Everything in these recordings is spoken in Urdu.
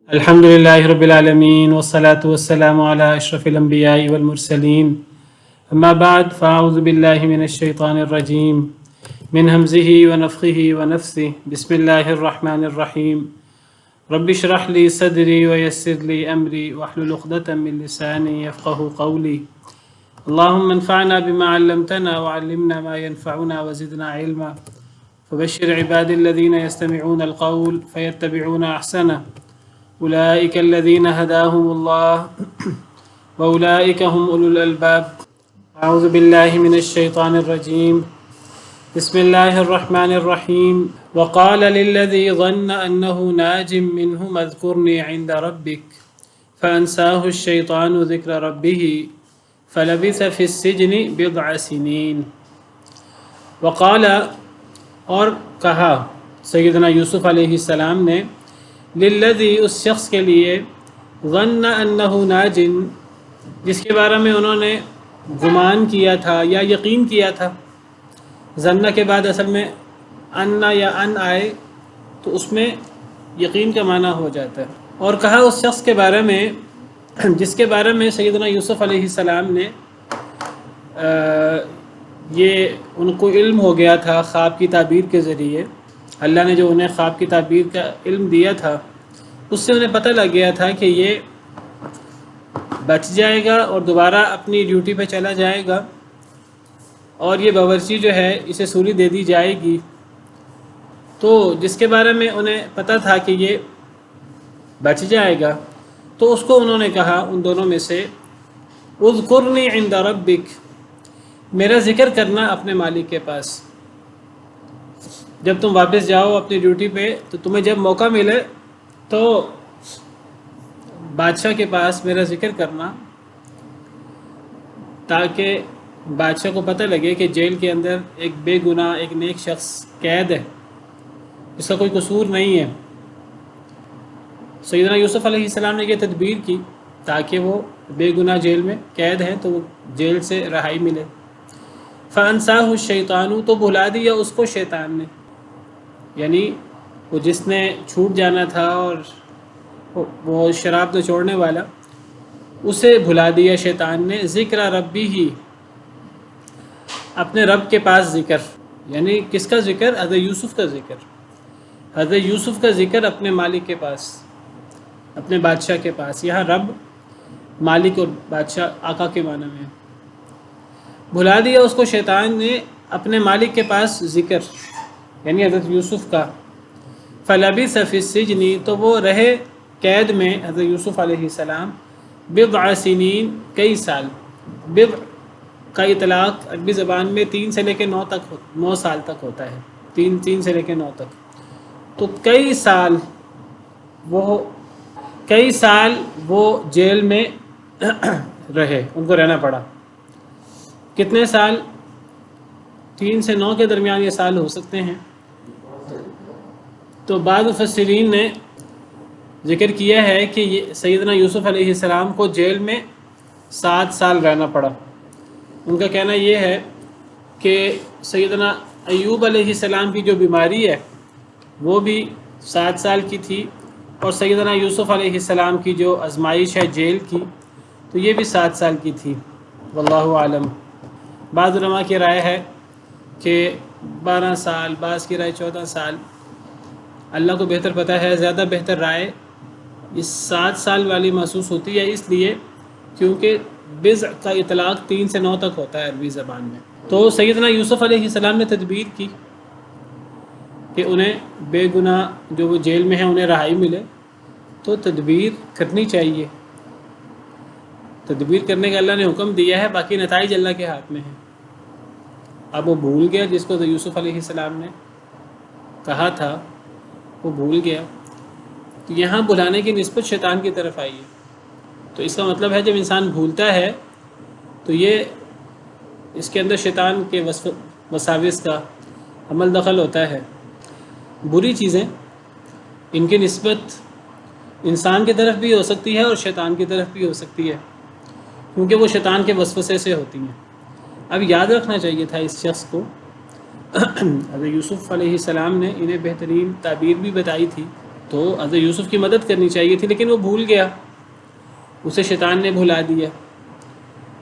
الحمد لله رب العالمين والصلاة والسلام على أشرف الأنبياء والمرسلين أما بعد فأعوذ بالله من الشيطان الرجيم من همزه ونفخه ونفثه بسم الله الرحمن الرحيم رب اشرح لي صدري ويسر لي أمري واحلل عقدة من لساني يفقه قولي اللهم انفعنا بما علمتنا وعلمنا ما ينفعنا وزدنا علما فبشر عبادي الذين يستمعون القول فيتبعون أحسنه أولئك الذين هداهم الله وأولئك هم أولو الألباب أعوذ بالله من الشيطان الرجيم بسم الله الرحمن الرحيم وقال للذي ظن أنه ناج منهم اذكرني عند ربك فأنساه الشيطان ذكر ربه فلبث في السجن بضع سنين وقال اور کہا سیدنا یوسف علیہ السلام نے للذی اس شخص کے لیے ظن انہ ناجن جس کے بارے میں انہوں نے گمان کیا تھا یا یقین کیا تھا. ظن کے بعد اصل میں ان یا ان آئے تو اس میں یقین کا معنی ہو جاتا ہے. اور کہا اس شخص کے بارے میں جس کے بارے میں سیدنا یوسف علیہ السلام نے یہ ان کو علم ہو گیا تھا خواب کی تعبیر کے ذریعے. اللہ نے جو انہیں خواب کی تعبیر کا علم دیا تھا اس سے انہیں پتہ لگ گیا تھا کہ یہ بچ جائے گا اور دوبارہ اپنی ڈیوٹی پہ چلا جائے گا اور یہ باورچی جو ہے اسے سولی دے دی جائے گی. تو جس کے بارے میں انہیں پتہ تھا کہ یہ بچ جائے گا تو اس کو انہوں نے کہا ان دونوں میں سے اذکرنی عند ربک میرا ذکر کرنا اپنے مالک کے پاس. جب تم واپس جاؤ اپنی ڈیوٹی پہ تو تمہیں جب موقع ملے تو بادشاہ کے پاس میرا ذکر کرنا تاکہ بادشاہ کو پتہ لگے کہ جیل کے اندر ایک بے گناہ ایک نیک شخص قید ہے، اس کا کوئی قصور نہیں ہے. سیدنا یوسف علیہ السلام نے یہ تدبیر کی تاکہ وہ بے گناہ جیل میں قید ہیں تو وہ جیل سے رہائی ملے. فَأَنْسَاهُ الشَّيْطَانُ تو بھلا دیا اس کو شیطان نے، یعنی وہ جس نے چھوٹ جانا تھا اور وہ شراب نچوڑنے والا اسے بھلا دیا شیطان نے. ذکر ربی ہی اپنے رب کے پاس ذکر، یعنی کس کا ذکر؟ حضرت یوسف کا ذکر. حضرت یوسف کا ذکر اپنے مالک کے پاس اپنے بادشاہ کے پاس. یہاں رب مالک اور بادشاہ آقا کے معنی میں. بھلا دیا اس کو شیطان نے اپنے مالک کے پاس ذکر یعنی حضرت یوسف کا. فلبث فی السجن تو وہ رہے قید میں حضرت یوسف علیہ السلام بضع سنین کئی سال. بضع کا اطلاق عربی زبان میں 3 سے لے کے 9 سال تک ہوتا ہے. 3 سے لے کے 9 تک. تو کئی سال وہ جیل میں رہے، ان کو رہنا پڑا. کتنے سال؟ 3 سے 9 کے درمیان یہ سال ہو سکتے ہیں. تو بعض مفسرین نے ذکر کیا ہے کہ یہ سیدنا یوسف علیہ السلام کو جیل میں 7 سال رہنا پڑا. ان کا کہنا یہ ہے کہ سیدنا ایوب علیہ السلام کی جو بیماری ہے وہ بھی 7 سال کی تھی اور سیدنا یوسف علیہ السلام کی جو آزمائش ہے جیل کی تو یہ بھی 7 سال کی تھی. واللہ عالم. بعض علماء کی رائے ہے کہ 12 سال، بعض کی رائے 14 سال. اللہ کو بہتر پتہ ہے. زیادہ بہتر رائے اس 7 سال والی محسوس ہوتی ہے اس لیے کیونکہ بضع کا اطلاق 3 سے 9 تک ہوتا ہے عربی زبان میں. تو سیدنا یوسف علیہ السلام نے تدبیر کی کہ انہیں بے گناہ جو وہ جیل میں ہیں انہیں رہائی ملے. تو تدبیر کرنی چاہیے. تدبیر کرنے کا اللہ نے حکم دیا ہے، باقی نتائج اللہ کے ہاتھ میں ہیں. اب وہ بھول گیا جس کو یوسف علیہ السلام نے کہا تھا وہ بھول گیا. تو یہاں بھلانے کی نسبت شیطان کی طرف آئی ہے. تو اس کا مطلب ہے جب انسان بھولتا ہے تو یہ اس کے اندر شیطان کے وساوس کا عمل دخل ہوتا ہے. بری چیزیں ان کی نسبت انسان کی طرف بھی ہو سکتی ہے اور شیطان کی طرف بھی ہو سکتی ہے کیونکہ وہ شیطان کے وسوسے سے ہوتی ہیں. اب یاد رکھنا چاہیے تھا اس شخص کو حضرت یوسف علیہ السلام نے انہیں بہترین تعبیر بھی بتائی تھی تو حضرت یوسف کی مدد کرنی چاہیے تھی، لیکن وہ بھول گیا، اسے شیطان نے بھلا دیا۔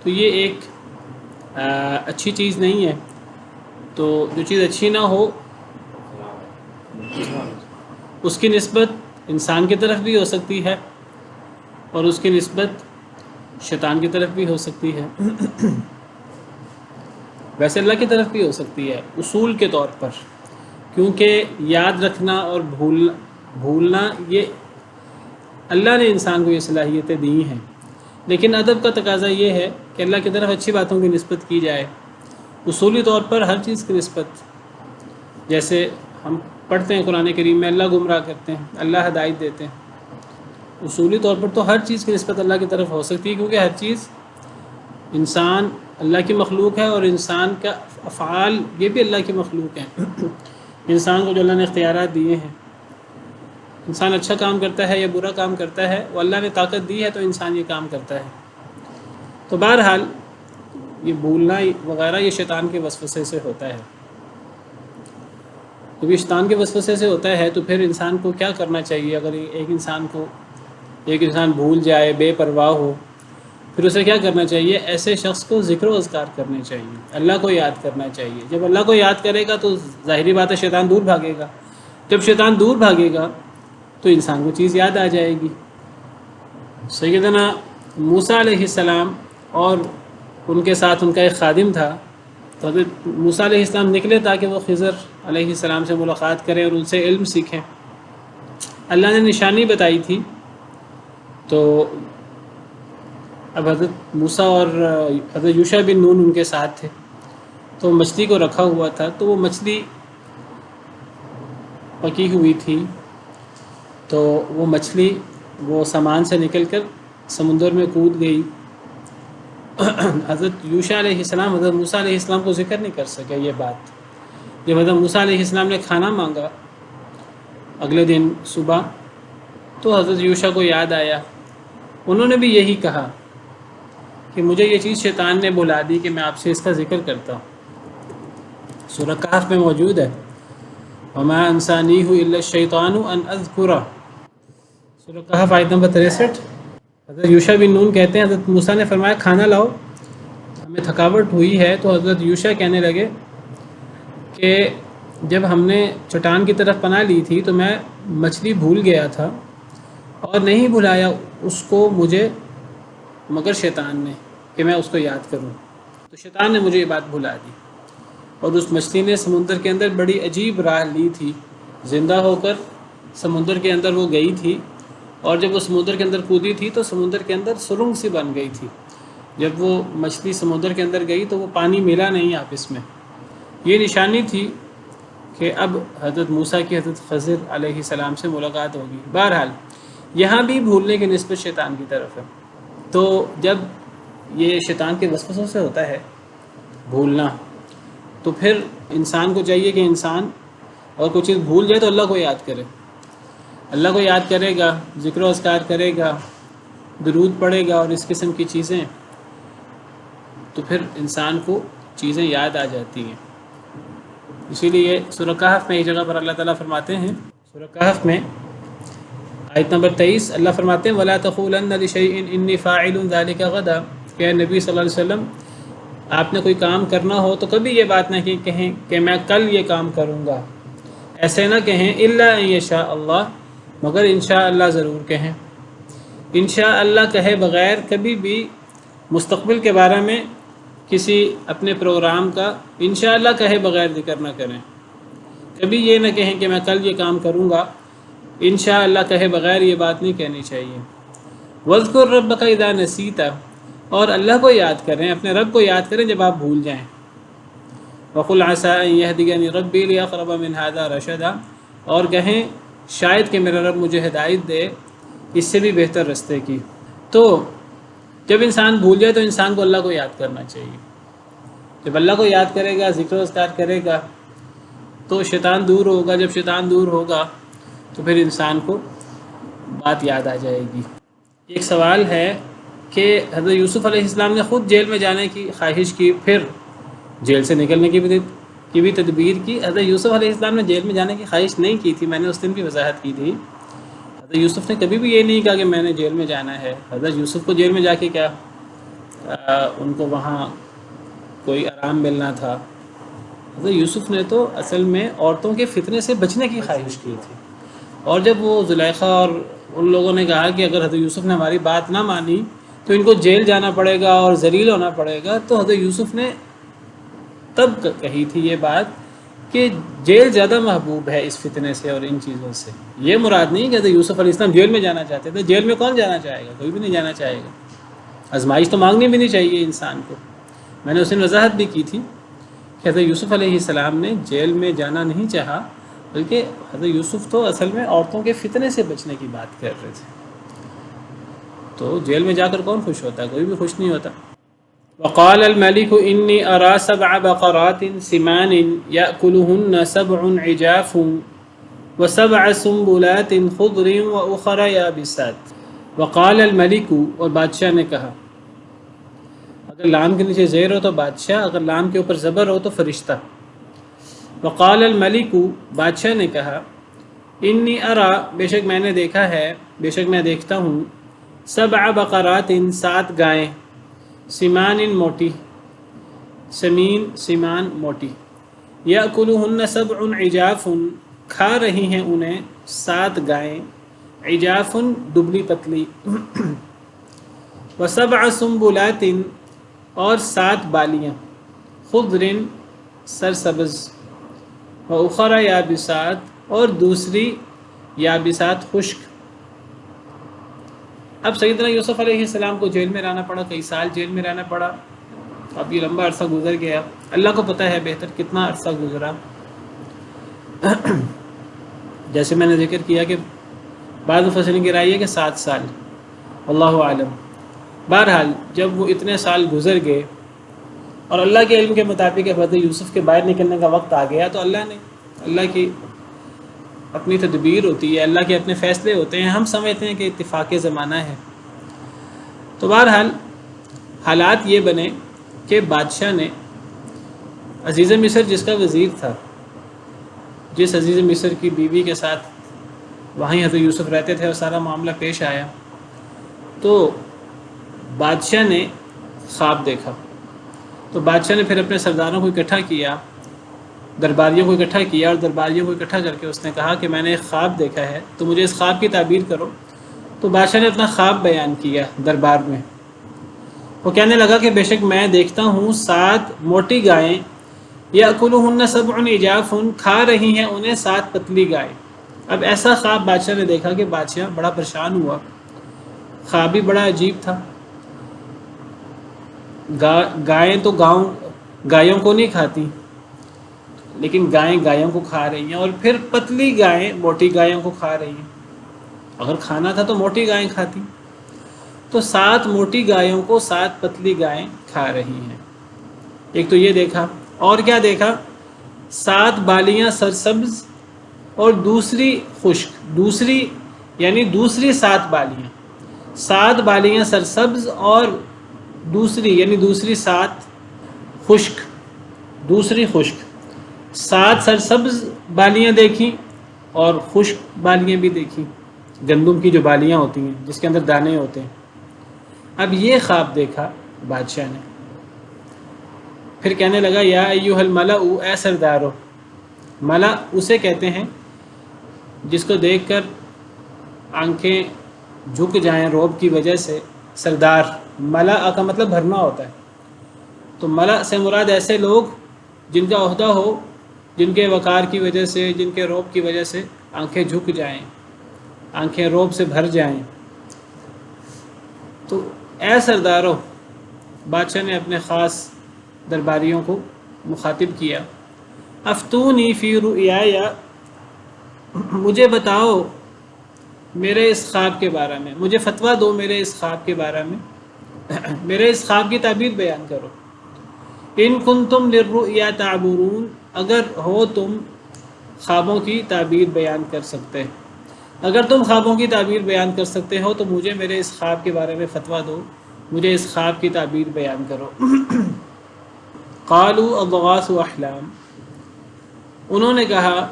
تو یہ ایک اچھی چیز نہیں ہے۔ تو جو چیز اچھی نہ ہو اس کی نسبت انسان کی طرف بھی ہو سکتی ہے اور اس کی نسبت شیطان کی طرف بھی ہو سکتی ہے، ویسے اللہ کی طرف بھی ہو سکتی ہے اصول کے طور پر، کیونکہ یاد رکھنا اور بھولنا یہ اللہ نے انسان کو یہ صلاحیتیں دی ہیں، لیکن ادب کا تقاضا یہ ہے کہ اللہ کی طرف اچھی باتوں کی نسبت کی جائے۔ اصولی طور پر ہر چیز کی نسبت، جیسے ہم پڑھتے ہیں قرآن کریم میں اللہ گمراہ کرتے ہیں، اللہ ہدایت دیتے ہیں، اصولی طور پر تو ہر چیز کی نسبت اللہ کی طرف ہو سکتی ہے، کیونکہ ہر چیز انسان اللہ کی مخلوق ہے اور انسان کا افعال یہ بھی اللہ کی مخلوق ہیں۔ انسان کو جو اللہ نے اختیارات دیے ہیں، انسان اچھا کام کرتا ہے یا برا کام کرتا ہے، وہ اللہ نے طاقت دی ہے تو انسان یہ کام کرتا ہے۔ تو بہرحال یہ بھولنا وغیرہ یہ شیطان کے وسوسے سے ہوتا ہے۔ جب یہ شیطان کے وسوسے سے ہوتا ہے تو پھر انسان کو کیا کرنا چاہیے؟ اگر ایک انسان بھول جائے، بے پرواہ ہو، پھر اسے کیا کرنا چاہیے؟ ایسے شخص کو ذکر و اذکار کرنے چاہیے، اللہ کو یاد کرنا چاہیے۔ جب اللہ کو یاد کرے گا تو ظاہری بات ہے شیطان دور بھاگے گا، جب شیطان دور بھاگے گا تو انسان کو چیز یاد آ جائے گی۔ سیدنا موسیٰ علیہ السلام اور ان کے ساتھ ان کا ایک خادم تھا، تو حضرت موسیٰ علیہ السلام نکلے تاکہ وہ خضر علیہ السلام سے ملاقات کریں اور ان سے علم سیکھیں۔ اللہ نے نشانی بتائی تھی، تو اب حضرت موسیٰ اور حضرت یوشع بن نون ان کے ساتھ تھے، تو مچھلی کو رکھا ہوا تھا، تو وہ مچھلی پکی ہوئی تھی، تو وہ مچھلی وہ سامان سے نکل کر سمندر میں کود گئی۔ حضرت یوشع علیہ السلام حضرت موسیٰ علیہ السلام کو ذکر نہیں کر سکے یہ بات۔ جب حضرت موسیٰ علیہ السلام نے کھانا مانگا اگلے دن صبح، تو حضرت یوشع کو یاد آیا، انہوں نے بھی یہی کہا کہ مجھے یہ چیز شیطان نے بلا دی کہ میں آپ سے اس کا ذکر کرتا ہوں۔ سورہ کہف میں موجود ہے، وَمَا أَنسَانِيهُ إِلَّا الشَّيْطَانُ أَنْ أَذْكُرَهُ، سورہ کہف آیت نمبر 63۔ حضرت یوشع بن نون کہتے ہیں حضرت موسیٰ نے فرمایا کھانا لاؤ، ہمیں تھکاوٹ ہوئی ہے۔ تو حضرت یوشع کہنے لگے کہ جب ہم نے چٹان کی طرف پناہ لی تھی تو میں مچھلی بھول گیا تھا اور نہیں بھلایا اس کو مجھے مگر شیطان نے کہ میں اس کو یاد کروں، تو شیطان نے مجھے یہ بات بھلا دی۔ اور اس مچھلی نے سمندر کے اندر بڑی عجیب راہ لی تھی، زندہ ہو کر سمندر کے اندر وہ گئی تھی، اور جب وہ سمندر کے اندر کودی تھی تو سمندر کے اندر سرنگ سی بن گئی تھی۔ جب وہ مچھلی سمندر کے اندر گئی تو وہ پانی ملا نہیں آپس میں۔ یہ نشانی تھی کہ اب حضرت موسیٰ کی حضرت خضر علیہ السلام سے ملاقات ہوگی۔ بہرحال یہاں بھی بھولنے کی نسبت شیطان کی طرف ہے۔ تو جب یہ شیطان کے وسوسوں سے ہوتا ہے بھولنا، تو پھر انسان کو چاہیے کہ انسان اور کوئی چیز بھول جائے تو اللہ کو یاد کرے، اللہ کو یاد کرے گا، ذکر و اذکار کرے گا، درود پڑھے گا اور اس قسم کی چیزیں، تو پھر انسان کو چیزیں یاد آ جاتی ہیں۔ اسی لیے سورہ کہف میں ایک جگہ پر اللہ تعالیٰ فرماتے ہیں، سورہ کہف میں آیت نمبر 23 اللہ فرماتے ہیں وَلَا تَقُولَنَّ لِشَيْءٍ إِنِّي فَاعِلٌ ذَلِكَ غَدًا، کہ نبی صلی اللہ علیہ وسلم آپ نے کوئی کام کرنا ہو تو کبھی یہ بات نہ کہیں کہ میں کل یہ کام کروں گا، ایسے نہ کہیں إِلَّا أَن يَشَاءَ اللَّهُ، مگر انشاءاللہ ضرور کہیں۔ انشاءاللہ کہے بغیر کبھی بھی مستقبل کے بارے میں کسی اپنے پروگرام کا انشاءاللہ کہے بغیر ذکر نہ کریں۔ کبھی یہ نہ کہیں کہ میں کل یہ کام کروں گا، انشاءاللہ کہے بغیر یہ بات نہیں کہنی چاہیے۔ وَاذْكُرْ رَبَّكَ إِذَا نَسِيتَ، اور اللہ کو یاد کریں، اپنے رب کو یاد کریں جب آپ بھول جائیں۔ وَقُلْ عَسَىٰ أَن يَهْدِيَنِ رَبِّي لِأَقْرَبَ مِنْ هَٰذَا رَشَدًا، اور کہیں شاید کہ میرا رب مجھے ہدایت دے اس سے بھی بہتر رستے کی۔ تو جب انسان بھول جائے تو انسان کو اللہ کو یاد کرنا چاہیے۔ جب اللہ کو یاد کرے گا، ذکر و اذکار کرے گا تو شیطان دور ہوگا، جب شیطان دور ہوگا تو پھر انسان کو بات یاد آ جائے گی۔ ایک سوال ہے کہ حضرت یوسف علیہ السلام نے خود جیل میں جانے کی خواہش کی، پھر جیل سے نکلنے کی بھی تدبیر کی۔ حضرت یوسف علیہ السلام نے جیل میں جانے کی خواہش نہیں کی تھی، میں نے اس دن بھی وضاحت کی تھی حضرت یوسف نے کبھی بھی یہ نہیں کہا کہ میں نے جیل میں جانا ہے. حضرت یوسف کو جیل میں جا کے کیا ان کو وہاں کوئی آرام ملنا تھا؟ حضرت یوسف نے تو اصل میں عورتوں کے فتنے سے بچنے کی خواہش کی تھی. اور جب وہ زلیخا اور ان لوگوں نے کہا کہ اگر حضرت یوسف نے ہماری بات نہ مانی تو ان کو جیل جانا پڑے گا اور ذلیل ہونا پڑے گا، تو حضرت یوسف نے تب کہی تھی یہ بات کہ جیل زیادہ محبوب ہے اس فتنے سے اور ان چیزوں سے. یہ مراد نہیں کہ حضرت یوسف علیہ السلام جیل میں جانا چاہتے تھے. جیل میں کون جانا چاہے گا؟ کوئی بھی نہیں جانا چاہے گا. آزمائش تو مانگنی بھی نہیں چاہیے انسان کو. میں نے اس دن وضاحت بھی کی تھی کہ حضرت یوسف علیہ السلام نے جیل میں جانا نہیں چاہا، بلکہ حضرت یوسف تو اصل میں عورتوں کے فتنے سے بچنے کی بات کر رہے تھے. تو جیل میں جا کر کون خوش ہوتا ہے؟ کوئی بھی خوش نہیں ہوتا. وقال الملك إني أرى 7 بقرات سمان يأكلهن 7 عجاف و7 سنبلات خضر وأخر يابسات. وقال الملك، اور بادشاہ نے کہا. اگر لام کے نیچے زیر ہو تو بادشاہ، اگر لام کے اوپر زبر ہو تو فرشتہ. وقال الملك، بادشاہ نے کہا. انی ارا، بے شک میں نے دیکھا ہے، بے شک میں دیکھتا ہوں. 7 بقرات، 7 گائیں. سمان موٹی، سمین سمان موٹی. یأکلہن 7 عجاف، کھا رہی ہیں انہیں 7 گائیں. عجاف دبلی پتلی. و7 سنبلات، اور 7 بالیاں. خضر سرسبز. وأخر یابسات، اور دوسری یابسات خشک. اب سیدنا یوسف علیہ السلام کو جیل میں رہنا پڑا، کئی سال جیل میں رہنا پڑا. اب یہ لمبا عرصہ گزر گیا، اللہ کو پتہ ہے بہتر کتنا عرصہ گزرا. جیسے میں نے ذکر کیا کہ بعض مفسرین کی رائے ہے کہ 7 سال، اللہ عالم. بہرحال جب وہ اتنے سال گزر گئے اور اللہ کے علم کے مطابق حضرت یوسف کے باہر نکلنے کا وقت آ گیا، تو اللہ کی اپنی تدبیر ہوتی ہے، اللہ کے اپنے فیصلے ہوتے ہیں. ہم سمجھتے ہیں کہ اتفاق زمانہ ہے. تو بہرحال حالات یہ بنے کہ بادشاہ نے عزیز مصر، جس کا وزیر تھا، جس عزیز مصر کی بیوی کے ساتھ وہیں حضرت یوسف رہتے تھے، اور سارا معاملہ پیش آیا، تو بادشاہ نے خواب دیکھا. تو بادشاہ نے پھر اپنے سرداروں کو اکٹھا کیا، درباریوں کو اکٹھا کیا، اور درباریوں کو اکٹھا کر کے اس نے کہا کہ میں نے ایک خواب دیکھا ہے، تو مجھے اس خواب کی تعبیر کرو. تو بادشاہ نے اپنا خواب بیان کیا دربار میں. وہ کہنے لگا کہ بے شک میں دیکھتا ہوں 7 موٹی گائیں. یأکلہن 7 عجاف، کھا رہی ہیں انہیں 7 پتلی گائیں. اب ایسا خواب بادشاہ نے دیکھا کہ بادشاہ بڑا پریشان ہوا. خواب بھی بڑا عجیب تھا. گائیں تو گایوں کو نہیں کھاتی، لیکن گائیں گایوں کو کھا رہی ہیں، اور پھر پتلی گائیں موٹی گایوں کو کھا رہی ہیں. اگر کھانا تھا تو موٹی گائیں کھاتی. تو 7 موٹی گایوں کو 7 پتلی گائیں کھا رہی ہیں. ایک تو یہ دیکھا. اور کیا دیکھا؟ 7 بالیاں سرسبز اور دوسری خشک. دوسری یعنی دوسری 7 بالیاں. 7 بالیاں سرسبز اور دوسری یعنی دوسری 7 خشک. دوسری خشک. 7 سرسبز بالیاں دیکھیں اور خشک بالیاں بھی دیکھیں، گندم کی جو بالیاں ہوتی ہیں جس کے اندر دانے ہوتے ہیں. اب یہ خواب دیکھا بادشاہ نے. پھر کہنے لگا یا ایھا الملأ، اے سردارو. ملا اسے کہتے ہیں جس کو دیکھ کر آنکھیں جھک جائیں رعب کی وجہ سے. سردار، ملا کا مطلب بھرنا ہوتا ہے. تو ملا سے مراد ایسے لوگ جن کا عہدہ ہو، جن کے وقار کی وجہ سے، جن کے رعب کی وجہ سے آنکھیں جھک جائیں، آنکھیں رعب سے بھر جائیں. تو اے سردارو، بادشاہ نے اپنے خاص درباریوں کو مخاطب کیا. افتونی فی رؤیای، مجھے بتاؤ میرے اس خواب کے بارے میں، مجھے فتویٰ دو میرے اس خواب کے بارے میں، میرے اس خواب کی تعبیر بیان کرو. ان کنتم للرؤیا تعبرون، اگر ہو تم خوابوں کی تعبیر بیان کر سکتے، اگر تم خوابوں کی تعبیر بیان کر سکتے ہو تو مجھے میرے اس خواب کے بارے میں فتویٰ دو، مجھے اس خواب کی تعبیر بیان کرو. قالوا اضغاث احلام، انہوں نے کہا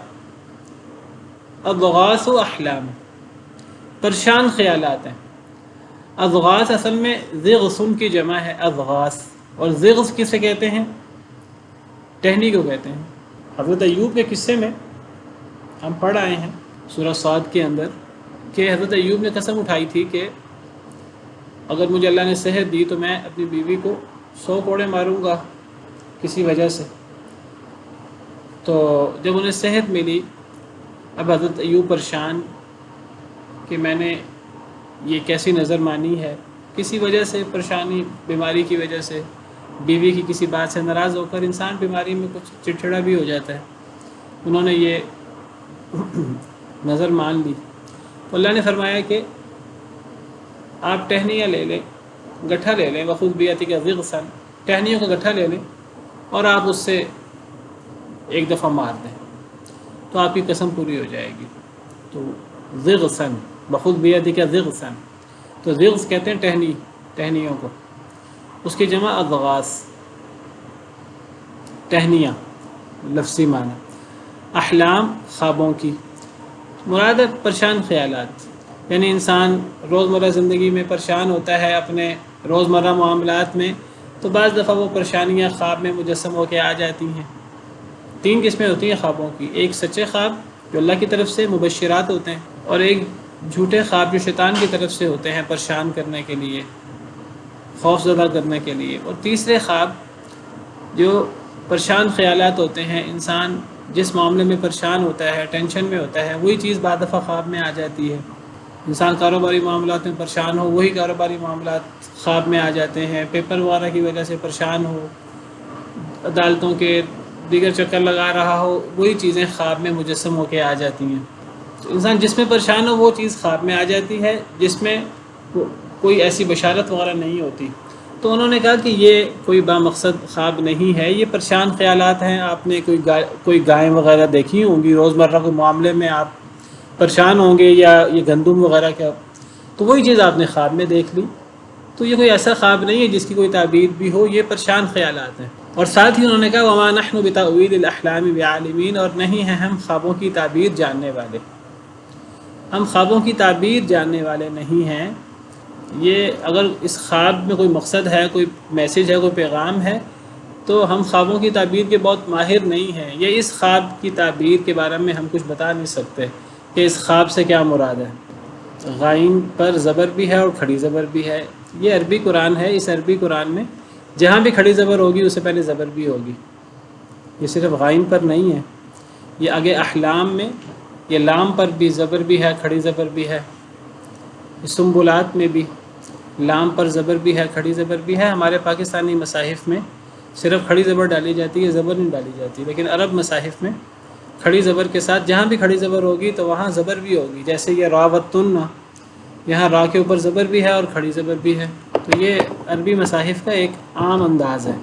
اضغاث احلام، پریشان خیالات ہیں۔ اضغاث اصل میں ضغصن کی جمع ہے اضغاث، اور ضغص کسے کہتے ہیں؟ ٹہنی کو کہتے ہیں۔ حضرت ایوب کے قصے میں ہم پڑھ آئے ہیں سورہ صاد کے اندر کہ حضرت ایوب نے قسم اٹھائی تھی کہ اگر مجھے اللہ نے صحت دی تو میں اپنی بیوی کو 100 کوڑے ماروں گا کسی وجہ سے۔ تو جب انہیں صحت ملی، اب حضرت ایوب پریشان کہ میں نے یہ کیسی نظر مانی ہے، کسی وجہ سے پریشانی، بیماری کی وجہ سے، بیوی کی کسی بات سے ناراض ہو کر انسان بیماری میں کچھ چڑچڑا بھی ہو جاتا ہے۔ انہوں نے یہ نظر مان لی تو اللہ نے فرمایا کہ آپ ٹہنیاں لے لیں، گٹھا لے لیں، وخذ بیدک ضغثا، ٹہنیوں کا گٹھا لے لیں اور آپ اس سے ایک دفعہ مار دیں تو آپ کی قسم پوری ہو جائے گی۔ تو ضغثا، وخذ بیدک ضغثا، تو ضغث کہتے ہیں ٹہنیوں کو، اس کی جمع اضغاث، ٹہنیاں لفظی معنی۔ احلام خوابوں کی مراد ہے پریشان خیالات، یعنی انسان روزمرہ زندگی میں پریشان ہوتا ہے اپنے روزمرہ معاملات میں، تو بعض دفعہ وہ پریشانیاں خواب میں مجسم ہو کے آ جاتی ہیں۔ 3 قسمیں ہوتی ہیں خوابوں کی، ایک سچے خواب جو اللہ کی طرف سے مبشرات ہوتے ہیں، اور ایک جھوٹے خواب جو شیطان کی طرف سے ہوتے ہیں پریشان کرنے کے لیے، خوف زدہ کرنے کے لیے، اور تیسرے خواب جو پریشان خیالات ہوتے ہیں، انسان جس معاملے میں پریشان ہوتا ہے، ٹینشن میں ہوتا ہے، وہی چیز بعض دفعہ خواب میں آ جاتی ہے۔ انسان کاروباری معاملات میں پریشان ہو، وہی کاروباری معاملات خواب میں آ جاتے ہیں، پیپر وغیرہ کی وجہ سے پریشان ہو، عدالتوں کے دیگر چکر لگا رہا ہو، وہی چیزیں خواب میں مجسم ہو کے آ جاتی ہیں۔ تو انسان جس میں پریشان ہو وہ چیز خواب میں آ جاتی ہے، جس میں کوئی ایسی بشارت وغیرہ نہیں ہوتی۔ تو انہوں نے کہا کہ یہ کوئی بامقصد خواب نہیں ہے، یہ پریشان خیالات ہیں۔ آپ نے کوئی گائے وغیرہ دیکھی ہوں گی، روزمرہ کے معاملے میں آپ پریشان ہوں گے، یا یہ گندم وغیرہ کا، تو وہی چیز آپ نے خواب میں دیکھ لی۔ تو یہ کوئی ایسا خواب نہیں ہے جس کی کوئی تعبیر بھی ہو، یہ پریشان خیالات ہیں۔ اور ساتھ ہی انہوں نے کہا وَمَا نَحْنُ بِتَأْوِيلِ الْأَحْلَامِ بِعَالِمِينَ، اور نہیں ہیں ہم خوابوں کی تعبیر جاننے والے، ہم خوابوں کی تعبیر جاننے والے نہیں ہیں۔ یہ اگر اس خواب میں کوئی مقصد ہے، کوئی میسج ہے، کوئی پیغام ہے، تو ہم خوابوں کی تعبیر کے بہت ماہر نہیں ہیں۔ یہ اس خواب کی تعبیر کے بارے میں ہم کچھ بتا نہیں سکتے کہ اس خواب سے کیا مراد ہے۔ غائن پر زبر بھی ہے اور کھڑی زبر بھی ہے۔ یہ عربی قرآن ہے، اس عربی قرآن میں جہاں بھی کھڑی زبر ہوگی اس سے پہلے زبر بھی ہوگی، یہ صرف غائن پر نہیں ہے۔ یہ آگے احلام میں یہ لام پر بھی زبر بھی ہے، کھڑی زبر بھی ہے۔ سنبلات میں بھی لام پر زبر بھی ہے، کھڑی زبر بھی ہے۔ ہمارے پاکستانی مصاحف میں صرف کھڑی زبر ڈالی جاتی ہے، زبر نہیں ڈالی جاتی، لیکن عرب مصاحف میں کھڑی زبر کے ساتھ جہاں بھی کھڑی زبر ہوگی تو وہاں زبر بھی ہوگی۔ جیسے یہ راوتن، یہاں را کے اوپر زبر بھی ہے اور کھڑی زبر بھی ہے۔ تو یہ عربی مصاحف کا ایک عام انداز ہے،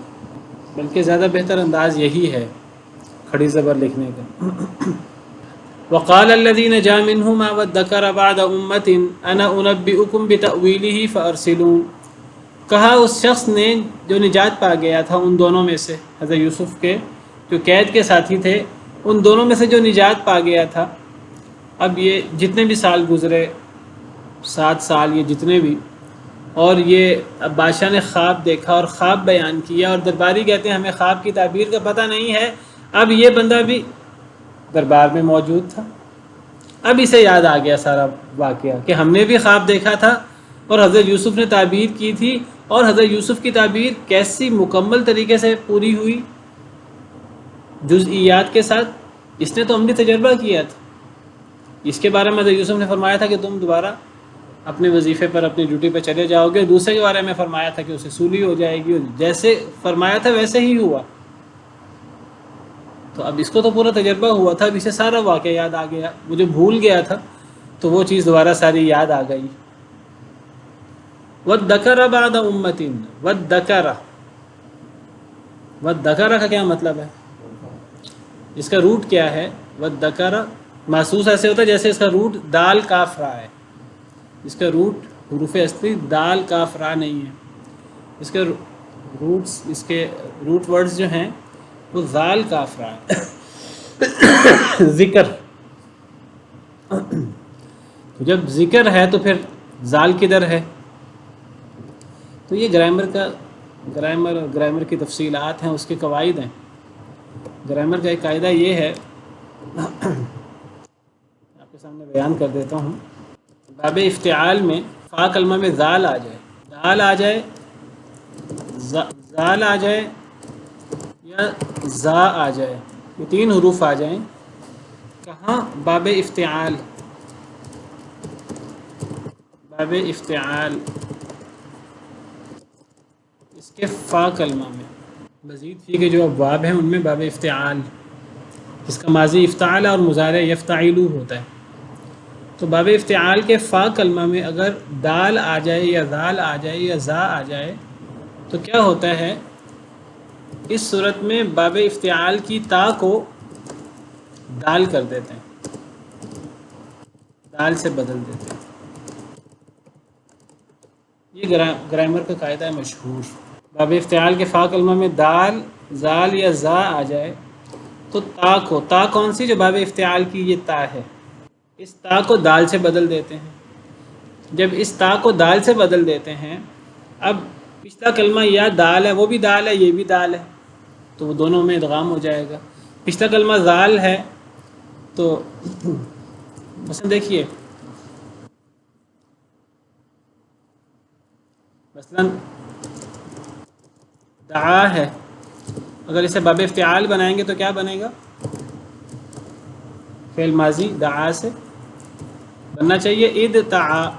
بلکہ زیادہ بہتر انداز یہی ہے کھڑی زبر لکھنے کا۔ وقال الذي نجا منهما وادكر بعد امة انا انبئكم بتأويله فارسلون، کہا اس شخص نے جو نجات پا گیا تھا ان دونوں میں سے، حضرت یوسف کے جو قید کے ساتھی تھے، ان دونوں میں سے جو نجات پا گیا تھا، اب یہ جتنے بھی سال گزرے، 7 سال، یہ جتنے بھی، اور یہ اب بادشاہ نے خواب دیکھا اور خواب بیان کیا، اور درباری کہتے ہیں ہمیں خواب کی تعبیر کا پتہ نہیں ہے۔ اب یہ بندہ بھی دربار میں موجود تھا، اب اسے یاد آ گیا سارا واقعہ کہ ہم نے بھی خواب دیکھا تھا اور حضرت یوسف نے تعبیر کی تھی، اور حضرت یوسف کی تعبیر کیسی مکمل طریقے سے پوری ہوئی جزئیات کے ساتھ، اس نے تو عملی تجربہ کیا تھا۔ اس کے بارے میں حضرت یوسف نے فرمایا تھا کہ تم دوبارہ اپنے وظیفے پر، اپنی ڈیوٹی پہ چلے جاؤ گے۔ دوسرے کے بارے میں فرمایا تھا کہ اسے سولی ہو جائے گی، جیسے فرمایا تھا ویسے ہی ہوا۔ تو اب اس کو تو پورا تجربہ ہوا تھا، اب اسے سارا واقعہ یاد آ گیا، وہ جو بھول گیا تھا تو وہ چیز دوبارہ ساری یاد آ گئی۔ وَادَّكَرَ بَعْدَ أُمَّةٍ، وَادَّكَرَ کا کیا مطلب ہے؟ اس کا روٹ کیا ہے؟ وَادَّكَرَ محسوس ایسے ہوتا ہے جیسے اس کا روٹ دال کاف را ہے، اس کا روٹ حروف اصلی دال کاف را نہیں ہے، اس کے روٹس، اس کے روٹ ورڈز جو ہیں وہ ذال کاف را ہے ذکر۔ تو جب ذکر ہے تو پھر زال کدھر ہے؟ تو یہ گرامر کی تفصیلات ہیں، اس کے قواعد ہیں۔ گرامر کا ایک قاعدہ یہ ہے، آپ کے سامنے بیان کر دیتا ہوں۔ باب افتعال میں فا کلمہ میں زال آ جائے، دال آ جائے، زال آ جائے یا زا آ جائے، یہ تین حروف آ جائیں کہاں؟ باب افتعال، باب افتعال اس کے فا کلمہ میں، مزید فی کے جو ابواب ہیں ان میں باب افتعال، اس کا ماضی افتعال اور مضارع یفتعلو ہوتا ہے۔ تو باب افتعال کے فا کلمہ میں اگر دال آ جائے یا زال آ جائے یا زا آ جائے تو کیا ہوتا ہے؟ اس صورت میں باب افتعال کی تا کو دال کر دیتے ہیں، دال سے بدل دیتے ہیں۔ یہ گرامر کا قاعدہ ہے مشہور۔ باب افتعال کے فا کلمہ میں دال، زال یا زا آ جائے تو تا کون سی جو باب افتعال کی یہ تا ہے، اس تا کو دال سے بدل دیتے ہیں۔ جب اس تا کو دال سے بدل دیتے ہیں، اب پچھلا کلمہ یا دال ہے، وہ بھی دال ہے، یہ بھی دال ہے، تو وہ دونوں میں ادغام ہو جائے گا۔ پچھلا کلمہ زال ہے تو مثلا دیکھیے، مثلا دعا ہے، اگر اسے باب افتعال بنائیں گے تو کیا بنے گا؟ فعل ماضی دعا سے بننا چاہیے ادتعا،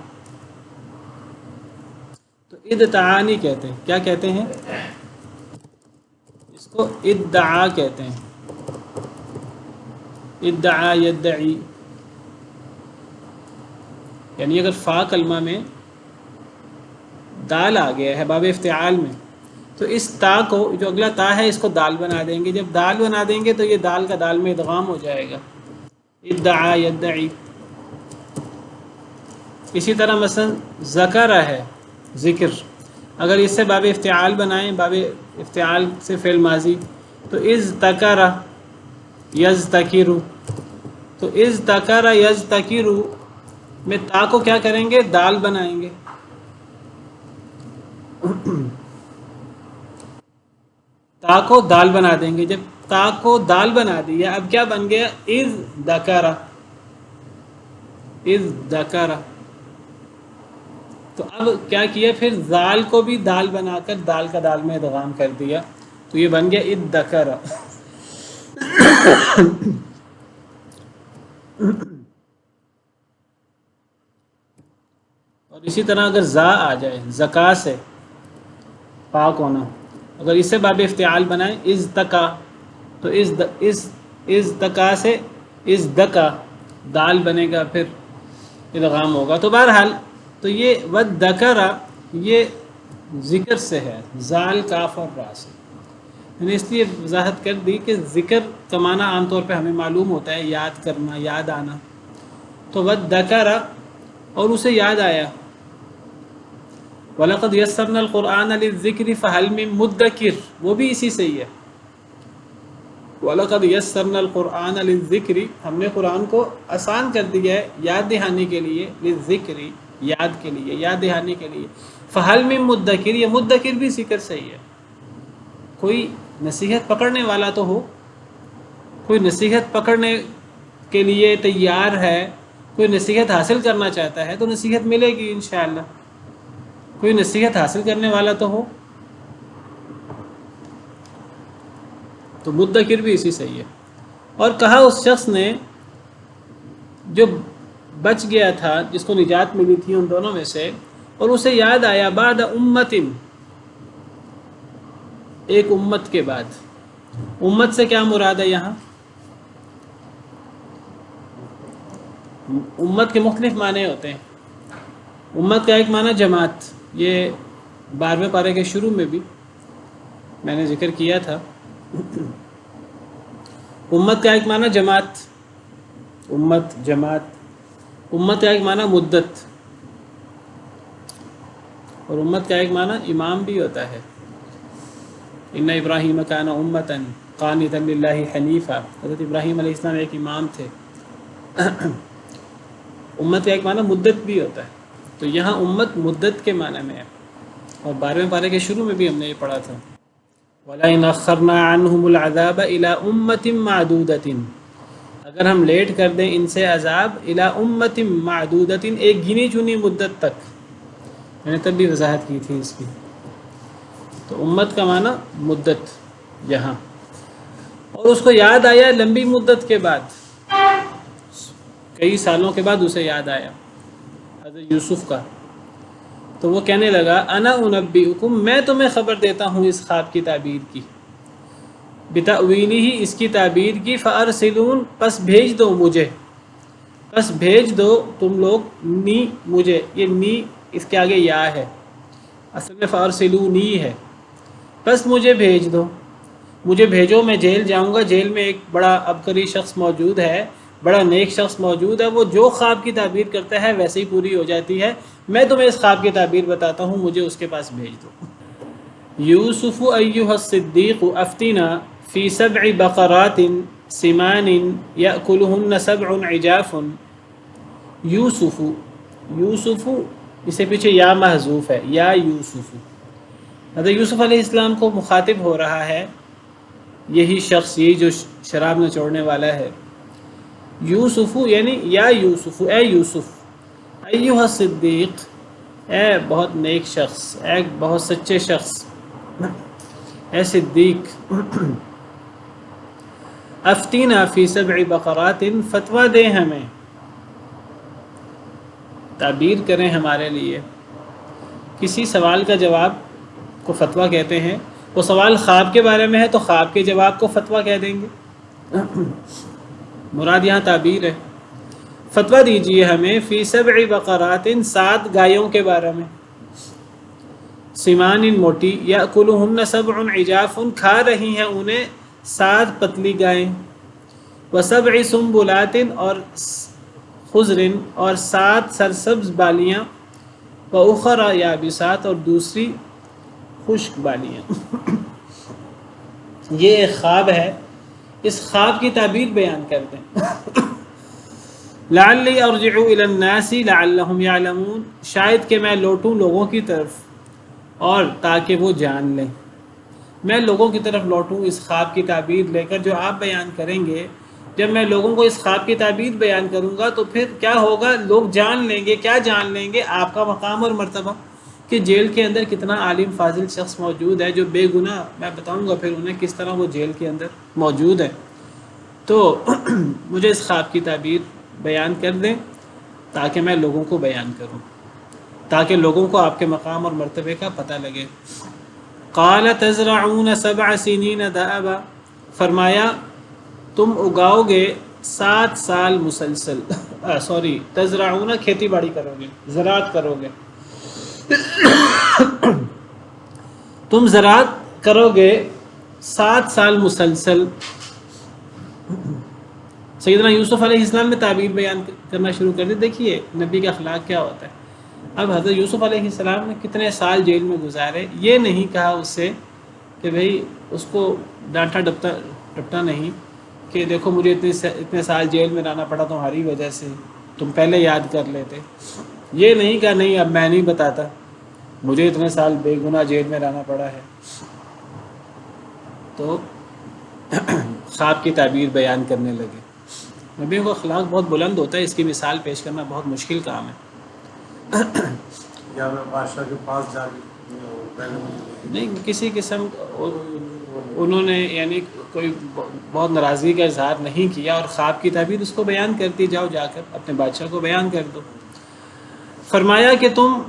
تو ادتعا نہیں کہتے، کیا کہتے ہیں؟ اس کو ادعا کہتے ہیں، ادعا یدعی، یعنی اگر فا کلمہ میں دال آ گیا ہے باب افتعال میں تو اس تا کو، جو اگلا تا ہے، اس کو دال بنا دیں گے۔ جب دال بنا دیں گے تو یہ دال کا دال میں ادغام ہو جائے گا، ادعا یدعی۔ اسی طرح مثلا ذکر ہے، ذکر، اگر اس سے باب افتعال بنائیں، باب افتعال سے فعل ماضی، تو از تکر یذتکر، تو از تکر یذتکر میں تا کو کیا کریں گے؟ دال بنائیں گے۔ تا کو دال بنا دیں گے، جب تا کو دال بنا دیا اب کیا بن گیا؟ از ذکر، از ذکر۔ تو اب کیا کیا؟ پھر زال کو بھی دال بنا کر دال کا دال میں ادغام کر دیا، تو یہ بن گیا ادذکر۔ اور اسی طرح اگر زا آ جائے، زکا سے پاک ہونا، اگر اسے باب افتعال بنائیں از تکا، تو از تکا سے از دکا دال بنے گا، پھر ادغام ہوگا۔ تو بہرحال تو یہ ودکرا یہ ذکر سے ہے، زال کاف اور را سے۔ میں نے اس لیے وضاحت کر دی کہ ذکر کا معنی عام طور پہ ہمیں معلوم ہوتا ہے یاد کرنا، یاد آنا، تو ودکرا اور اسے یاد آیا۔ وَلَقَدْ يَسَّرْنَا الْقُرْآنَ لِلذِّكْرِ فَهَلْ مِن مُدَّكِرٍ، وہ بھی اسی سے ہی ہے۔ وَلَقَدْ يَسَّرْنَا الْقُرْآنَ لِلذِّكْرِ، ہم نے قرآن کو آسان کر دیا ہے یاد دہانی کے لیے، للذکر یاد کے لیے، یاد دہانی کے لیے۔ فَهَلْ مِن مُدَّكِرٍ، یہ مدکر بھی ذکر سے ہی ہے۔ کوئی نصیحت پکڑنے والا تو ہو، کوئی نصیحت پکڑنے کے لیے تیار ہے، کوئی نصیحت حاصل کرنا چاہتا ہے تو نصیحت ملے گی انشاءاللہ، کوئی نصیحت حاصل کرنے والا تو ہو، تو مدکر بھی اسی صحیح ہے۔ اور کہا اس شخص نے جو بچ گیا تھا، جس کو نجات ملی تھی ان دونوں میں سے، اور اسے یاد آیا بعد امت، ایک امت کے بعد۔ امت سے کیا مراد ہے یہاں؟ امت کے مختلف معنی ہوتے ہیں۔ امت کا ایک معنی جماعت، یہ 12ویں پارے کے شروع میں بھی میں نے ذکر کیا تھا۔ امت کا ایک معنی جماعت، امت جماعت۔ امت کا ایک معنی مدت، اور امت کا ایک معنی امام بھی ہوتا ہے۔ ان ابراہیم کان امۃ قانتا للہ حنیفا، حضرت ابراہیم علیہ السلام ایک امام تھے۔ امت کا ایک معنی مدت بھی ہوتا ہے، تو یہاں امت مدت کے معنی میں ہے، اور 12ویں پارے کے شروع میں بھی ہم نے یہ پڑھا تھا وَلَئِنْ أَخَّرْنَا عَنْهُمُ الْعَذَابَ إِلَىٰ أُمَّةٍ مَّعْدُودَةٍ، اگر ہم لیٹ کر دیں ان سے عذاب إِلَىٰ أُمَّةٍ مَّعْدُودَةٍ، ایک گنی چنی مدت تک، میں نے تب بھی وضاحت کی تھی اس کی، تو امت کا معنی مدت یہاں، اور اس کو یاد آیا لمبی مدت کے بعد، کئی سالوں کے بعد اسے یاد آیا حضرت یوسف کا، تو وہ کہنے لگا انا انبئکم، میں تمہیں خبر دیتا ہوں اس خواب کی تعبیر کی، بتأویلہ، اس کی تعبیر کی، فارسلون، پس بھیج دو مجھے، پس بھیج دو تم لوگ، نی، مجھے، یہ نی اس کے آگے یا ہے، اصل میں فارسلونی ہے، پس مجھے بھیج دو، مجھے بھیجو، میں جیل جاؤں گا، جیل میں ایک بڑا عبقری شخص موجود ہے، بڑا نیک شخص موجود ہے، وہ جو خواب کی تعبیر کرتا ہے ویسے ہی پوری ہو جاتی ہے، میں تمہیں اس خواب کی تعبیر بتاتا ہوں، مجھے اس کے پاس بھیج دو۔ یوسف ایھا الصدیق افتنا فی 7 بقرات سمان یأکلہن 7 عجاف، یوسف، یوسف اسے پیچھے یا محذوف ہے، یا یوسف، حضرت یوسف علیہ السلام کو مخاطب ہو رہا ہے یہی شخص، یہی جو شراب نچوڑنے والا ہے، یوسف یعنی یا یوسف، اے یوسف، ایھا الصدیق، اے بہت نیک شخص، اے بہت سچے شخص، اے صدیق، افتینا فی 7 بقرات، فتویٰ دیں ہمیں، تعبیر کریں ہمارے لیے، کسی سوال کا جواب کو فتویٰ کہتے ہیں، وہ سوال خواب کے بارے میں ہے تو خواب کے جواب کو فتویٰ کہہ دیں گے، مراد یہاں تعبیر ہے، فتویٰ دیجیے ہمیں فی 7 بقرات، 7 گایوں کے بارے میں، سمان موٹی، یأکلہن 7 عجاف، کھا رہی ہیں انہیں 7 پتلی گائیں، و7 سنبلات، اور خضر، اور 7 سرسبز بالیاں، وأخرى یابسات، اور دوسری خشک بالیاں۔ یہ ایک خواب ہے، اس خواب کی تعبیر بیان کر دیں۔ لعلی ارجع الی الناس لعلہم یعلمون، شاید کہ میں لوٹوں لوگوں کی طرف اور تاکہ وہ جان لیں، میں لوگوں کی طرف لوٹوں اس خواب کی تعبیر لے کر جو آپ بیان کریں گے، جب میں لوگوں کو اس خواب کی تعبیر بیان کروں گا تو پھر کیا ہوگا، لوگ جان لیں گے، کیا جان لیں گے، آپ کا مقام اور مرتبہ، کہ جیل کے اندر کتنا عالم فاضل شخص موجود ہے جو بے گناہ، میں بتاؤں گا پھر انہیں کس طرح وہ جیل کے اندر موجود ہے، تو مجھے اس خواب کی تعبیر بیان کر دیں تاکہ میں لوگوں کو بیان کروں، تاکہ لوگوں کو آپ کے مقام اور مرتبے کا پتہ لگے۔ قال تزرعون 7 سنین دأبا، فرمایا تم اگاؤ گے 7 سال مسلسل، تزرعون کھیتی باڑی کرو گے، زراعت کرو گے، تم زراعت کرو گے 7 سال مسلسل۔ سیدنا یوسف علیہ السلام نے تعبیر بیان کرنا شروع کر دی، دیکھیے نبی کا اخلاق کیا ہوتا ہے۔ اب حضرت یوسف علیہ السلام نے کتنے سال جیل میں گزارے، یہ نہیں کہا اس سے کہ بھئی اس کو ڈانٹا ڈپٹا نہیں کہ دیکھو مجھے اتنے سال جیل میں رہنا پڑا تمہاری وجہ سے، تم پہلے یاد کر لیتے، یہ نہیں کہا نہیں اب میں نہیں بتاتا، مجھے اتنے سال بے گناہ جیل میں رہنا پڑا ہے، تو خواب کی تعبیر بیان کرنے لگے۔ نبیوں کا اخلاق بہت بلند ہوتا ہے، اس کی مثال پیش کرنا بہت مشکل کام ہے۔ یا میں بادشاہ کے پاس جا کے نہیں کسی قسم انہوں نے یعنی کوئی بہت ناراضگی کا اظہار نہیں کیا، اور خواب کی تعبیر اس کو بیان کرتی، جاؤ جا کر اپنے بادشاہ کو بیان کر دو۔ فرمایا کہ تم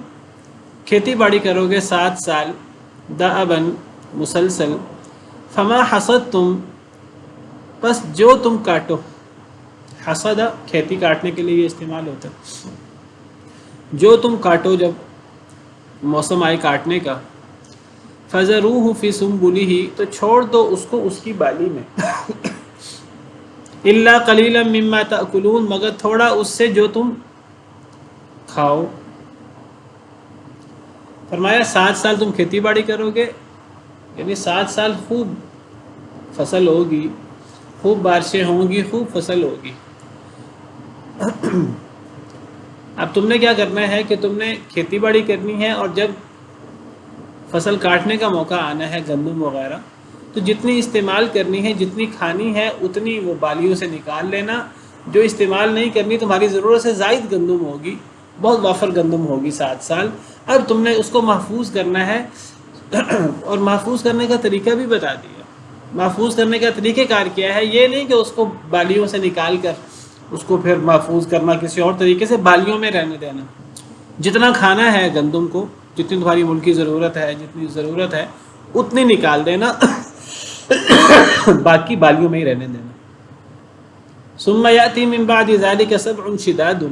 کھیتی باڑی کرو گے 7 سال دأباً مسلسل، فما حصدتم، پس جو تم کاٹو، حصد کھیتی کاٹنے کے لیے استعمال ہوتا ہے، جو تم کاٹو جب موسم آئے کاٹنے کا، فذروہ فی سنبلہ، تو چھوڑ دو اس کو اس کی بالی میں، الا قلیلا مما تأکلون، مگر تھوڑا اس سے جو تم کھاؤ۔ فرمایا 7 سال تم کھیتی باڑی کرو گے، یعنی 7 سال خوب فصل ہوگی، خوب بارشیں ہوں گی، خوب فصل ہوگی، اب تم نے کیا کرنا ہے کہ تم نے کھیتی باڑی کرنی ہے، اور جب فصل کاٹنے کا موقع آنا ہے گندم وغیرہ، تو جتنی استعمال کرنی ہے، جتنی کھانی ہے، اتنی وہ بالیوں سے نکال لینا. جو استعمال نہیں کرنی، تمہاری ضرورت سے زائد گندم ہوگی، بہت وافر گندم ہوگی 7 سال، اب تم نے اس کو محفوظ کرنا ہے. اور محفوظ کرنے کا طریقہ بھی بتا دیا. محفوظ کرنے کا طریقہ کار کیا ہے؟ یہ نہیں کہ اس کو بالیوں سے نکال کر اس کو پھر محفوظ کرنا کسی اور طریقے سے، بالیوں میں رہنے دینا. جتنا کھانا ہے گندم کو، جتنی تمہاری ملکی ضرورت ہے، جتنی ضرورت ہے اتنی نکال دینا، باقی بالیوں میں ہی رہنے دینا. ثم یاتی من بعد ذلک سبع شداد،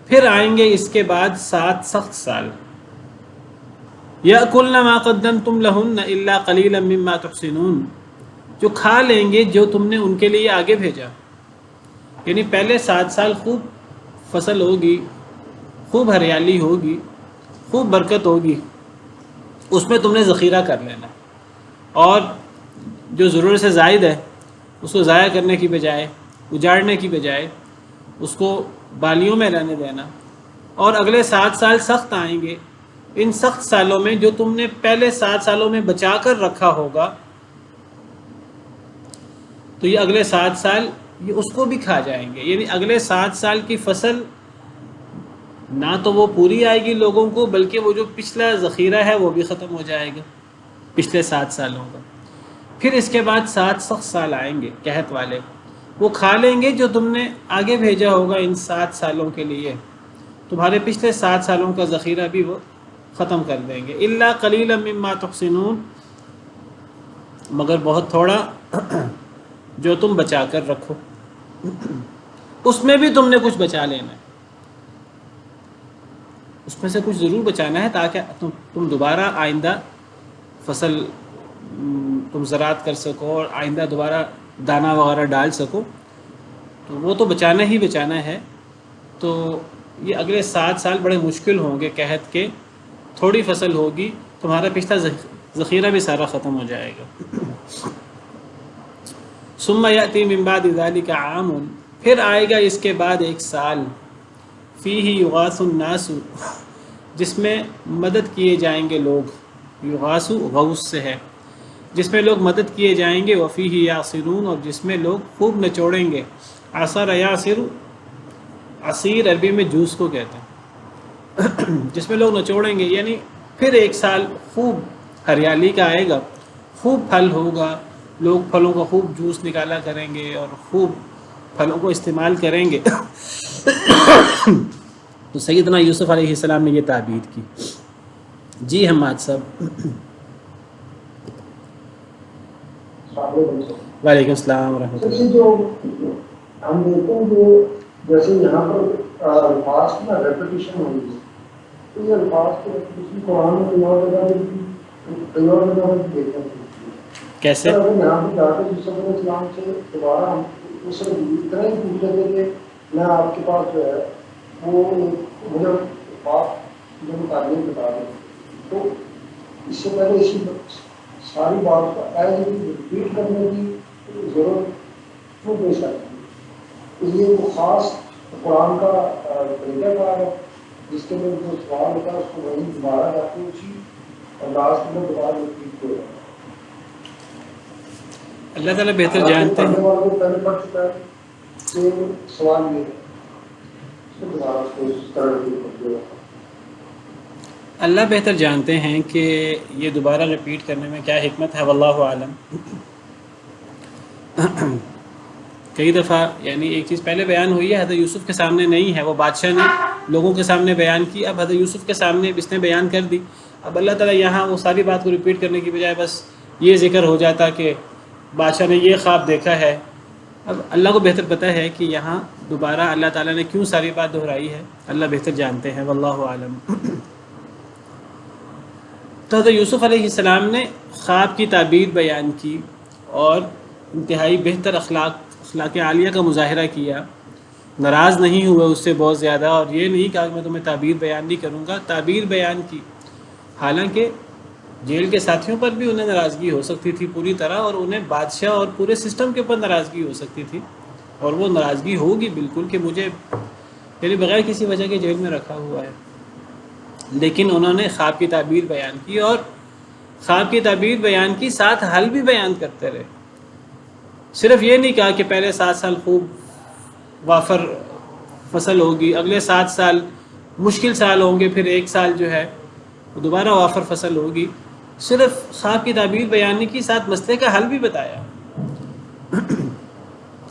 پھر آئیں گے اس کے بعد 7 سخت سال. یأکلن ما قدمتم لہن الا قلیلا مما تحسنون، جو کھا لیں گے جو تم نے ان کے لیے آگے بھیجا. یعنی پہلے 7 سال خوب فصل ہوگی، خوب ہریالی ہوگی، خوب برکت ہوگی، اس میں تم نے ذخیرہ کر لینا، اور جو ضرورت سے زائد ہے اس کو ضائع کرنے کی بجائے، اجاڑنے کی بجائے اس کو بالیوں میں رہنے دینا. اور اگلے 7 سال سخت آئیں گے. ان سخت سالوں میں جو تم نے پہلے 7 سالوں میں بچا کر رکھا ہوگا، تو یہ اگلے 7 سال یہ اس کو بھی کھا جائیں گے. یعنی اگلے 7 سال کی فصل نہ تو وہ پوری آئے گی لوگوں کو، بلکہ وہ جو پچھلا ذخیرہ ہے وہ بھی ختم ہو جائے گا پچھلے 7 سالوں کا. پھر اس کے بعد 7 سخت سال آئیں گے قحط والے، وہ کھا لیں گے جو تم نے آگے بھیجا ہوگا ان 7 سالوں کے لیے. تمہارے پچھلے 7 سالوں کا ذخیرہ بھی وہ ختم کر دیں گے. الا قلیلا مما تحسنون، مگر بہت تھوڑا جو تم بچا کر رکھو، اس میں بھی تم نے کچھ بچا لینا ہے، اس میں سے کچھ ضرور بچانا ہے تاکہ تم دوبارہ آئندہ فصل تم زراعت کر سکو اور آئندہ دوبارہ دانہ وغیرہ ڈال سکو. تو وہ تو بچانا ہی بچانا ہے. تو یہ اگلے 7 سال بڑے مشکل ہوں گے قحط کے. تھوڑی فصل ہوگی، تمہارا پچھلا ذخیرہ بھی سارا ختم ہو جائے گا. ثم یأتی من بعد ذلک عام، پھر آئے گا اس کے بعد 1 سال، فیہ یغاث الناس، جس میں مدد کیے جائیں گے لوگ. یغاث غوث سے ہے، جس میں لوگ مدد کیے جائیں گے. وفیہ یعصرون، اور جس میں لوگ خوب نچوڑیں گے. عصر یعصر، عصیر عربی میں جوس کو کہتے ہیں. جس میں لوگ نچوڑیں گے، یعنی پھر 1 سال خوب ہریالی کا آئے گا، خوب پھل ہوگا، لوگ پھلوں کا خوب جوس نکالا کریں گے اور خوب پھلوں کو استعمال کریں گے. تو سیدنا یوسف علیہ السلام نے یہ تعبیر کی. جی حماد صاحب. وعلیکم السلام ورحمۃ اللہ. جو ہم دیکھتے ہیں کہ جیسے یہاں پر الفاظ کی نا ریپیٹیشن ہوئی ہے، تو یہ الفاظ کی ریپیٹیشن قرآن میں کئی اور جگہ بھی دیکھتے ہیں. کیسے؟ اگر یہاں پہ جا کے یوسف علیہ السلام سے دوبارہ ہم اس سے اتنا ہی پوچھ لیتے کہ میں آپ کے پاس جو ہے وہ مجھے بات جو تعلیم بتا دیں، تو اس سے پہلے اسی ساری بات کو ایز ریپیٹ کرنے کی ضرورت کیوں پیش آتی ہے؟ یہ وہ خاص قرآن کا طریقہ کار ہے جس کے لیے جو سوال ہوتا ہے اس کو وہی دوبارہ جاتی ہے اسی انداز میں دوبارہ ریپیٹ ہو. اللہ تعالیٰ بہتر جانتے ہیں. پہلے پڑھ چکا ہے کہ سوال یہ ہے دوبارہ اس کو اس طرح ریپیٹ ہو. اللہ بہتر جانتے ہیں کہ یہ دوبارہ ریپیٹ کرنے میں کیا حکمت ہے، واللہ عالم. کئی دفعہ یعنی ایک چیز پہلے بیان ہوئی ہے، حضرت یوسف کے سامنے نہیں ہے، وہ بادشاہ نے لوگوں کے سامنے بیان کی. اب حضرت یوسف کے سامنے اس نے بیان کر دی. اب اللہ تعالیٰ یہاں وہ ساری بات کو ریپیٹ کرنے کی بجائے بس یہ ذکر ہو جاتا کہ بادشاہ نے یہ خواب دیکھا ہے. اب اللہ کو بہتر پتہ ہے کہ یہاں دوبارہ اللہ تعالیٰ نے کیوں ساری بات دہرائی ہے. اللہ بہتر جانتے ہیں، واللہ عالم. تو حضرت یوسف علیہ السلام نے خواب کی تعبیر بیان کی اور انتہائی بہتر اخلاق عالیہ کا مظاہرہ کیا. ناراض نہیں ہوئے اس سے بہت زیادہ، اور یہ نہیں کہا کہ میں تمہیں تعبیر بیان نہیں کروں گا. تعبیر بیان کی. حالانکہ جیل کے ساتھیوں پر بھی انہیں ناراضگی ہو سکتی تھی پوری طرح، اور انہیں بادشاہ اور پورے سسٹم کے اوپر ناراضگی ہو سکتی تھی، اور وہ ناراضگی ہوگی بالکل کہ مجھے یعنی بغیر کسی وجہ کے جیل میں رکھا ہوا ہے، لیکن انہوں نے خواب کی تعبیر بیان کی، اور خواب کی تعبیر بیان کی، ساتھ حل بھی بیان کرتے رہے۔ صرف یہ نہیں کہا کہ پہلے 7 سال خوب وافر فصل ہوگی، اگلے 7 سال مشکل سال ہوں گے، پھر 1 سال جو ہے وہ دوبارہ وافر فصل ہوگی۔ صرف خواب کی تعبیر بیان نہیں کی، ساتھ مسئلے کا حل بھی بتایا۔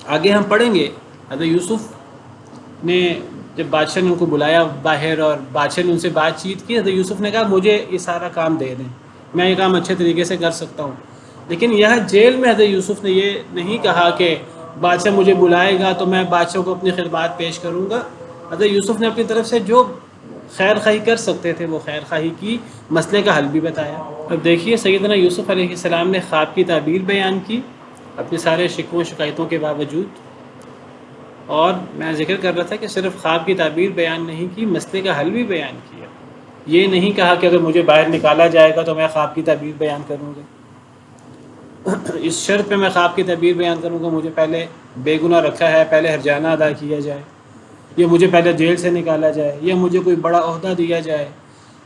آگے ہم پڑھیں گے حضرت یوسف نے جب بادشاہ نے ان کو بلایا باہر اور بادشاہ نے ان سے بات چیت کی، حضرت یوسف نے کہا مجھے یہ سارا کام دے دیں، میں یہ کام اچھے طریقے سے کر سکتا ہوں۔ لیکن یہاں جیل میں حضرت یوسف نے یہ نہیں کہا کہ بادشاہ مجھے بلائے گا تو میں بادشاہ کو اپنی خدمات پیش کروں گا۔ حضرت یوسف نے اپنی طرف سے جو خیر خواہی کر سکتے تھے وہ خیر خواہی کی، مسئلے کا حل بھی بتایا۔ اب دیکھیے سیدنا یوسف علیہ السلام نے خواب کی تعبیر بیان کی اپنے سارے شکووں شکایتوں کے باوجود، اور میں ذکر کر رہا تھا کہ صرف خواب کی تعبیر بیان نہیں کی، مسئلے کا حل بھی بیان کیا۔ یہ نہیں کہا کہ اگر مجھے باہر نکالا جائے گا تو میں خواب کی تعبیر بیان کروں گا، اس شرط پہ میں خواب کی تعبیر بیان کروں گا مجھے پہلے بے گناہ رکھا ہے، پہلے ہرجانہ ادا کیا جائے، یا مجھے پہلے جیل سے نکالا جائے، یا مجھے کوئی بڑا عہدہ دیا جائے،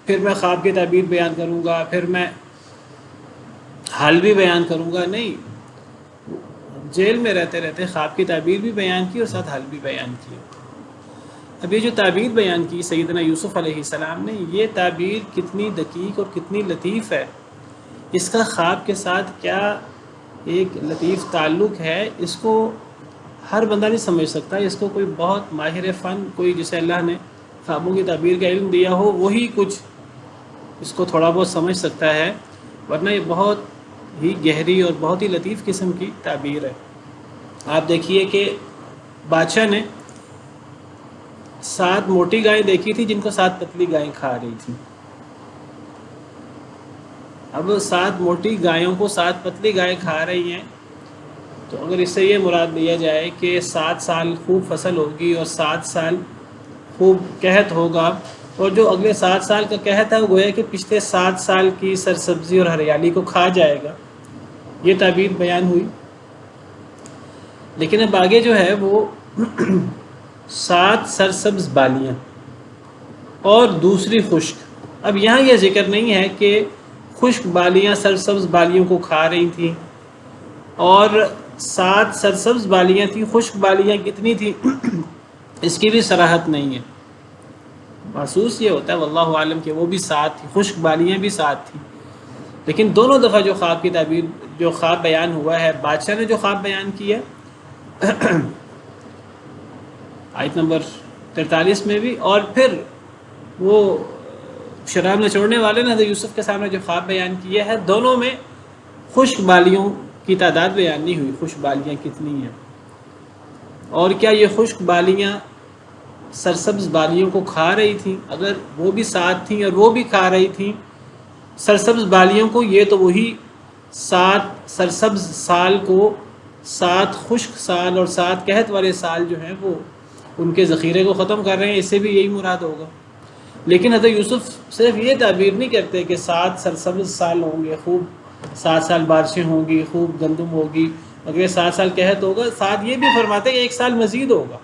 پھر میں خواب کی تعبیر بیان کروں گا، پھر میں حل بھی بیان کروں گا۔ نہیں، جیل میں رہتے رہتے خواب کی تعبیر بھی بیان کی اور ساتھ حل بھی بیان کیا۔ اب یہ جو تعبیر بیان کی سیدنا یوسف علیہ السلام نے، یہ تعبیر کتنی دقیق اور کتنی لطیف ہے، اس کا خواب کے ساتھ کیا ایک لطیف تعلق ہے، اس کو ہر بندہ نہیں سمجھ سکتا۔ اس کو کوئی بہت ماہر فن، کوئی جسے اللہ نے خوابوں کی تعبیر کا علم دیا ہو، وہی کچھ اس کو تھوڑا بہت سمجھ سکتا ہے، ورنہ یہ بہت ہی گہری اور بہت ہی لطیف قسم کی تعبیر ہے۔ آپ دیکھیے کہ بادشاہ نے 7 موٹی گائیں دیکھی تھی جن کو 7 پتلی گائیں کھا رہی تھیں۔ اب 7 موٹی گایوں کو 7 پتلی گائیں کھا رہی ہیں، تو اگر اس سے یہ مراد لیا جائے کہ 7 سال خوب فصل ہوگی اور 7 سال خوب قحط ہوگا، اور جو اگلے 7 سال کا قحط ہے وہ گویا کہ پچھلے 7 سال کی سرسبزی اور ہریالی کو کھا جائے گا، یہ تعبیر بیان ہوئی۔ لیکن اب آگے جو ہے وہ 7 سرسبز بالیاں اور دوسری خشک۔ اب یہاں یہ ذکر نہیں ہے کہ خشک بالیاں سرسبز بالیوں کو کھا رہی تھیں، اور 7 سرسبز بالیاں تھیں، خشک بالیاں کتنی تھیں اس کی بھی صراحت نہیں ہے۔ محسوس یہ ہوتا ہے واللہ عالم کہ وہ بھی 7 تھی، خشک بالیاں بھی 7 تھیں، لیکن دونوں دفعہ جو خواب کی تعبیر، جو خواب بیان ہوا ہے، بادشاہ نے جو خواب بیان کیا آیت نمبر 43 میں بھی، اور پھر وہ شراب نچوڑنے والے نے حضرت یوسف کے سامنے جو خواب بیان کیا ہے، دونوں میں خشک بالیوں کی تعداد بیان نہیں ہوئی، خشک بالیاں کتنی ہیں، اور کیا یہ خشک بالیاں سرسبز بالیوں کو کھا رہی تھیں۔ اگر وہ بھی 7 تھیں اور وہ بھی کھا رہی تھیں سرسبز بالیوں کو، یہ تو وہی 7 سرسبز سال کو 7 خشک سال اور 7 قحط والے سال جو ہیں وہ ان کے ذخیرے کو ختم کر رہے ہیں، اس سے بھی یہی مراد ہوگا۔ لیکن حضرت یوسف صرف یہ تعبیر نہیں کرتے کہ 7 سرسبز سال ہوں گے، خوب 7 سال بارشیں ہوں گی، خوب گندم ہوگی، اگلے 7 سال قحط ہوگا، ساتھ یہ بھی فرماتے ہیں کہ 1 سال مزید ہوگا،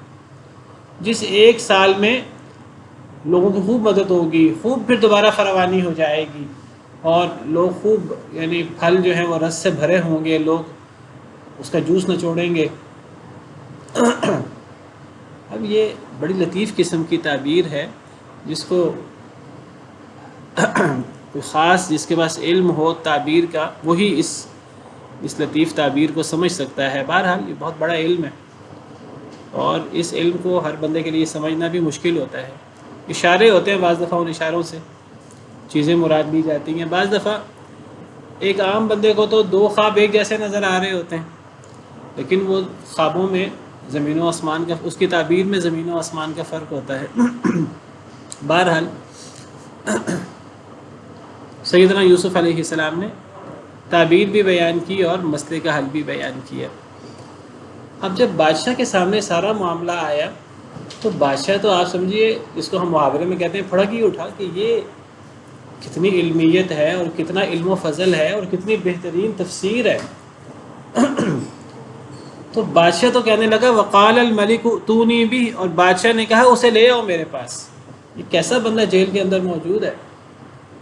جس 1 سال میں لوگوں کی خوب مدد ہوگی، خوب پھر دوبارہ فراوانی ہو جائے گی، اور لوگ خوب یعنی پھل جو ہیں وہ رس سے بھرے ہوں گے، لوگ اس کا جوس نچوڑیں گے۔ اب یہ بڑی لطیف قسم کی تعبیر ہے، جس کو کوئی خاص جس کے پاس علم ہو تعبیر کا، وہی اس لطیف تعبیر کو سمجھ سکتا ہے۔ بہرحال یہ بہت بڑا علم ہے، اور اس علم کو ہر بندے کے لیے سمجھنا بھی مشکل ہوتا ہے۔ اشارے ہوتے ہیں، بعض دفعہ ان اشاروں سے چیزیں مراد لی جاتی ہیں، بعض دفعہ ایک عام بندے کو تو 2 خواب ایک جیسے نظر آ رہے ہوتے ہیں، لیکن وہ خوابوں میں زمین و آسمان کا، اس کی تعبیر میں زمین و آسمان کا فرق ہوتا ہے۔ بہرحال سیدنا یوسف علیہ السلام نے تعبیر بھی بیان کی اور مسئلے کا حل بھی بیان کیا۔ اب جب بادشاہ کے سامنے سارا معاملہ آیا تو بادشاہ تو آپ سمجھیے، اس کو ہم محاورے میں کہتے ہیں پھڑک ہی اٹھا کہ یہ کتنی علمیت ہے اور کتنا علم و فضل ہے اور کتنی بہترین تفسیر ہے۔ تو بادشاہ تو کہنے لگا وقال الملک اتونی بھی، اور بادشاہ نے کہا اسے لے آؤ میرے پاس. یہ کیسا بندہ جیل کے اندر موجود ہے،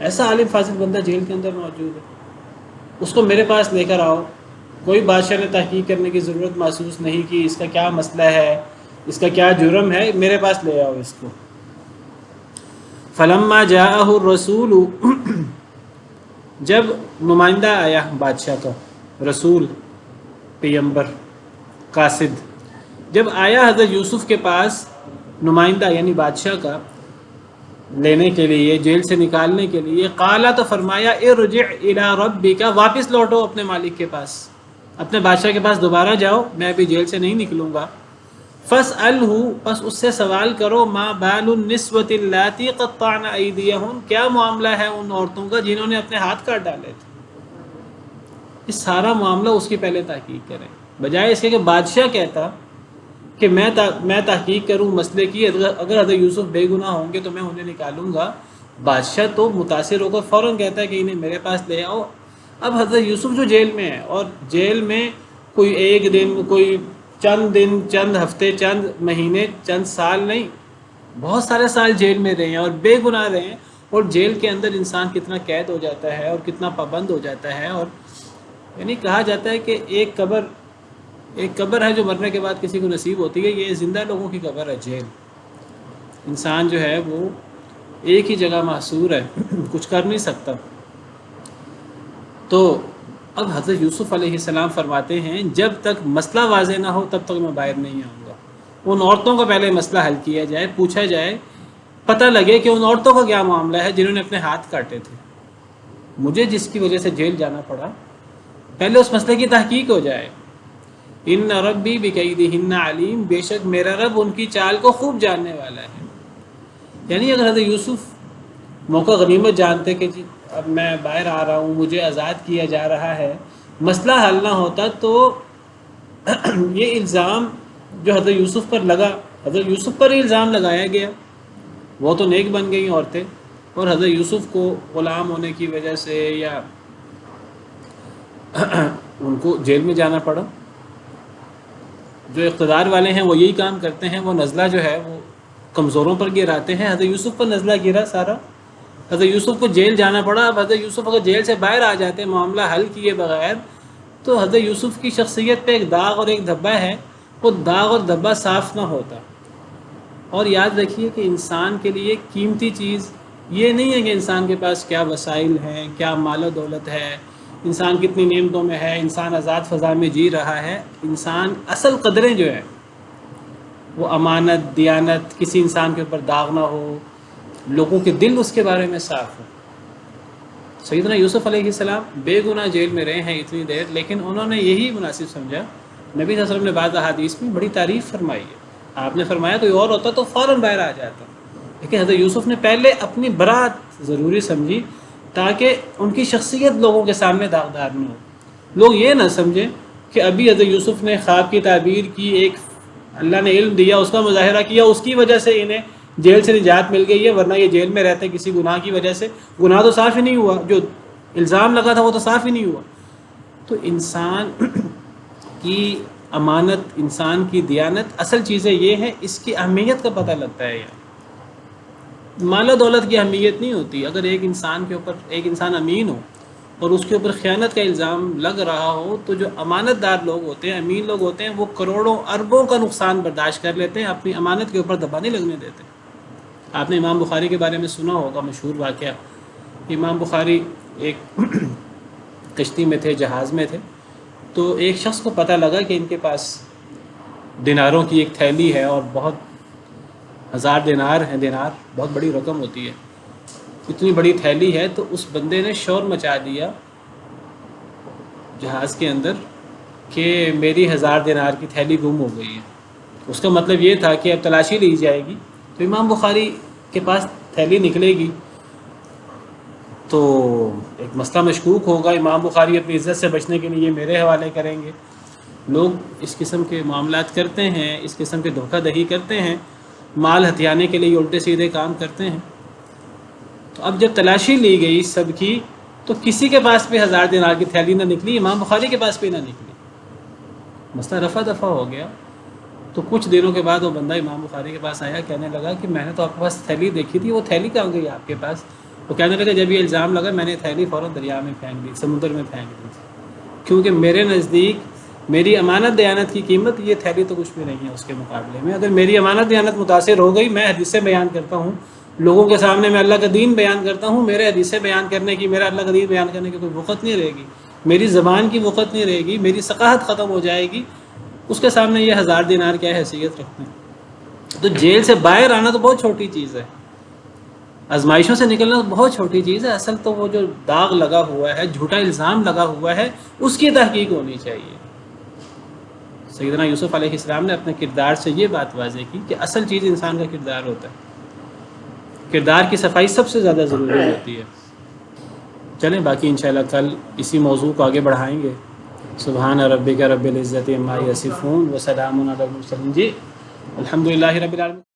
ایسا عالم فاضل بندہ جیل کے اندر موجود ہے، اس کو میرے پاس لے کر آؤ. کوئی بادشاہ نے تحقیق کرنے کی ضرورت محسوس نہیں کی، اس کا کیا مسئلہ ہے، اس کا کیا جرم ہے، میرے پاس لے آؤ اس کو. فلما جاءہ الرسول، جب نمائندہ آیا بادشاہ کا، رسول، پیغمبر، قاصد، جب آیا حضرت یوسف کے پاس نمائندہ یعنی بادشاہ کا لینے کے لیے، جیل سے نکالنے کے لیے، قال، تو فرمایا ارجع الی ربک، واپس لوٹو اپنے مالک کے پاس، اپنے بادشاہ کے پاس دوبارہ جاؤ، میں ابھی جیل سے نہیں نکلوں گا. فاسألہ، پس اس سے سوال کرو، ما بال النسوۃ اللاتی قطعن ایدیہن، کیا معاملہ ہے ان عورتوں کا جنہوں نے اپنے ہاتھ کاٹ ڈالے تھے. یہ سارا معاملہ اس کی پہلے تحقیق کریں، بجائے اس کے کہ بادشاہ کہتا کہ میں تحقیق کروں مسئلے کی، اگر حضرت یوسف بے گناہ ہوں گے تو میں انہیں نکالوں گا. بادشاہ تو متاثر ہو کر فوراً کہتا ہے کہ انہیں میرے پاس لے آؤ. اب حضرت یوسف جو جیل میں ہے، اور جیل میں کوئی ایک دن، کوئی چند دن، چند ہفتے، چند مہینے، چند سال نہیں، بہت سارے سال جیل میں رہے ہیں اور بے گناہ رہے ہیں. اور جیل کے اندر انسان کتنا قید ہو جاتا ہے اور کتنا پابند ہو جاتا ہے. اور یعنی کہا جاتا ہے کہ ایک قبر ہے جو مرنے کے بعد کسی کو نصیب ہوتی ہے، یہ زندہ لوگوں کی قبر ہے جیل. انسان جو ہے وہ ایک ہی جگہ محصور ہے، کچھ کر نہیں سکتا. تو اب حضرت یوسف علیہ السلام فرماتے ہیں جب تک مسئلہ واضح نہ ہو تب تک میں باہر نہیں آؤں گا. ان عورتوں کا پہلے مسئلہ حل کیا جائے، پوچھا جائے، پتہ لگے کہ ان عورتوں کا کیا معاملہ ہے جنہوں نے اپنے ہاتھ کاٹے تھے. مجھے جس کی وجہ سے جیل جانا پڑا، پہلے اس مسئلے کی تحقیق ہو جائے. ان ربی بکیدہن علیم، بے شک میرا رب ان کی چال کو خوب جاننے والا ہے. یعنی اگر حضرت یوسف موقع غنیمت جانتے کہ جی اب میں باہر آ رہا ہوں، مجھے آزاد کیا جا رہا ہے، مسئلہ حل نہ ہوتا تو یہ الزام جو حضرت یوسف پر لگا، حضرت یوسف پر ہی الزام لگایا گیا. وہ تو نیک بن گئی عورتیں، اور حضرت یوسف کو غلام ہونے کی وجہ سے یا ان کو جیل میں جانا پڑا. جو اقتدار والے ہیں وہ یہی کام کرتے ہیں، وہ نزلہ جو ہے وہ کمزوروں پر گراتے ہیں. حضرت یوسف پر نزلہ گرا سارا، حضرت یوسف کو جیل جانا پڑا. اب حضرت یوسف اگر جیل سے باہر آ جاتے معاملہ حل کیے بغیر، تو حضرت یوسف کی شخصیت پہ ایک داغ اور ایک دھبا ہے، وہ داغ اور دھبا صاف نہ ہوتا. اور یاد رکھیے کہ انسان کے لیے قیمتی چیز یہ نہیں ہے کہ انسان کے پاس کیا وسائل ہیں، کیا مال و دولت ہے، انسان کتنی نعمتوں میں ہے، انسان آزاد فضا میں جی رہا ہے. انسان اصل قدریں جو ہے وہ امانت، دیانت، کسی انسان کے اوپر داغ نہ ہو، لوگوں کے دل اس کے بارے میں صاف ہو. سیدنا یوسف علیہ السلام بے گناہ جیل میں رہے ہیں اتنی دیر، لیکن انہوں نے یہی مناسب سمجھا. نبی صلی اللہ علیہ وسلم نے بعض احادیث میں بڑی تعریف فرمائی ہے. آپ نے فرمایا کوئی اور ہوتا تو فوراً باہر آ جاتا، لیکن حضرت یوسف نے پہلے اپنی برات ضروری سمجھی تاکہ ان کی شخصیت لوگوں کے سامنے داغدار نہ ہو. لوگ یہ نہ سمجھیں کہ ابھی حضرت یوسف نے خواب کی تعبیر کی، ایک اللہ نے علم دیا، اس کا مظاہرہ کیا، اس کی وجہ سے انہیں جیل سے نجات مل گئی ہے، ورنہ یہ جیل میں رہتے کسی گناہ کی وجہ سے. گناہ تو صاف ہی نہیں ہوا، جو الزام لگا تھا وہ تو صاف ہی نہیں ہوا. تو انسان کی امانت، انسان کی دیانت، اصل چیزیں یہ ہیں، اس کی اہمیت کا پتہ لگتا ہے. یار مال و دولت کی اہمیت نہیں ہوتی. اگر ایک انسان کے اوپر، ایک انسان امین ہو اور اس کے اوپر خیانت کا الزام لگ رہا ہو، تو جو امانت دار لوگ ہوتے ہیں، امین لوگ ہوتے ہیں، وہ کروڑوں اربوں کا نقصان برداشت کر لیتے ہیں، اپنی امانت کے اوپر دبا نہیں لگنے دیتے. آپ نے امام بخاری کے بارے میں سنا ہوگا، مشہور واقعہ. امام بخاری ایک کشتی میں تھے، جہاز میں تھے، تو ایک شخص کو پتہ لگا کہ ان کے پاس دیناروں کی ایک تھیلی ہے، اور بہت 1000 دینار ہیں. دینار بہت بڑی رقم ہوتی ہے، اتنی بڑی تھیلی ہے. تو اس بندے نے شور مچا دیا جہاز کے اندر کہ میری 1000 دینار کی تھیلی گم ہو گئی ہے. اس کا مطلب یہ تھا کہ اب تلاشی لی جائے گی. تو امام بخاری کے پاس تھیلی نکلے گی تو ایک مسئلہ مشکوک ہوگا. امام بخاری اپنی عزت سے بچنے کے لیے یہ میرے حوالے کریں گے. لوگ اس قسم کے معاملات کرتے ہیں، اس قسم کے دھوکہ دہی کرتے ہیں، مال ہتھیانے کے لیے الٹے سیدھے کام کرتے ہیں. تو اب جب تلاشی لی گئی سب کی، تو کسی کے پاس بھی 1000 دینار کی تھیلی نہ نکلی، امام بخاری کے پاس بھی نہ نکلی. مسئلہ رفع دفع ہو گیا۔ تو کچھ دنوں کے بعد وہ بندہ امام بخاری کے پاس آیا، کہنے لگا کہ میں نے تو آپ کے پاس تھیلی دیکھی تھی، وہ تھیلی کہاں گئی آپ کے پاس؟ وہ کہنے لگا جب یہ الزام لگا میں نے تھیلی فوراً دریا میں پھینک دی، سمندر میں پھینک دی، کیونکہ میرے نزدیک میری امانت دیانت کی قیمت یہ تھیلی تو کچھ بھی نہیں ہے اس کے مقابلے میں۔ اگر میری امانت دیانت متاثر ہو گئی، میں حدیثیں بیان کرتا ہوں لوگوں کے سامنے، میں اللہ کا دین بیان کرتا ہوں، میرے حدیثیں بیان کرنے کی، میرا اللہ کا دین بیان کرنے کی کوئی وقت نہیں رہے گی، میری زبان کی وقت نہیں رہے گی، میری ثقافت ختم ہو جائے گی، اس کے سامنے یہ 1000 دینار کیا حیثیت رکھتے ہیں۔ تو جیل سے باہر آنا تو بہت چھوٹی چیز ہے، آزمائشوں سے نکلنا تو بہت چھوٹی چیز ہے، اصل تو وہ جو داغ لگا ہوا ہے، جھوٹا الزام لگا ہوا ہے، اس کی تحقیق ہونی چاہیے۔ سیدنا یوسف علیہ السلام نے اپنے کردار سے یہ بات واضح کی کہ اصل چیز انسان کا کردار ہوتا ہے، کردار کی صفائی سب سے زیادہ ضروری ہوتی ہے۔ چلیں باقی انشاءاللہ کل اسی موضوع کو آگے بڑھائیں گے۔ سبحان ربک رب العزت عما یصفون وسلام علی المرسلین۔ جی الحمدللہ رب العالمین۔